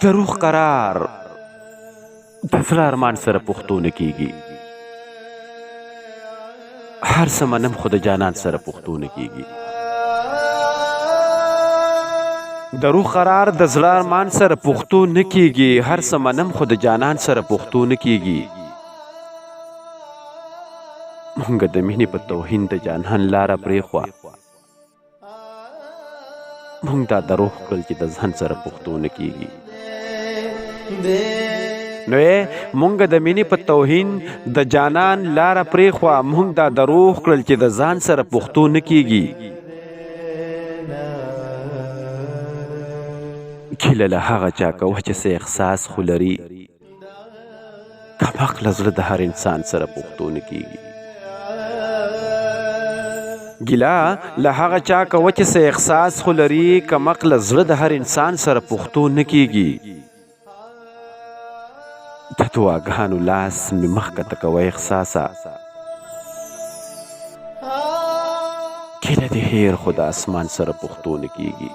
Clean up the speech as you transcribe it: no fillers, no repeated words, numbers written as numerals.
دروغ قرار د زړه ارمان سره پښتو نه کیږي. هر څه منم خو د جانان سره پښتو نه کیږي. دروغ قرار د زړه ارمان سره پښتو نه کیږي. هر څه منم خو د جانان سره پښتو نه کیږي. مونږ د مینې په توهین د جانان لاره پرېښوه. مونږ دا دروغ کړل چې د ځان سره پښتو نه کیږي. نو مونږ د مینې په توهین د جانان لاره پرېښوه. مونږ دا دروغ کړل چې د ځان سره پښتو نه کیږي. کله له هغه چا کوه چې څه احساس خو لري. کمعقله زړه د هر انسان سره پښتو نه کیږي. ګیله له هغه چا کوه چې څه احساس خو لري. کمعقله زړه د هر انسان سره پښتو نه کیږي. د دعاګانو لاس مې مخکته کوه احساسه. کله دې هیر خو د اسمان سره پښتو نه کیږي.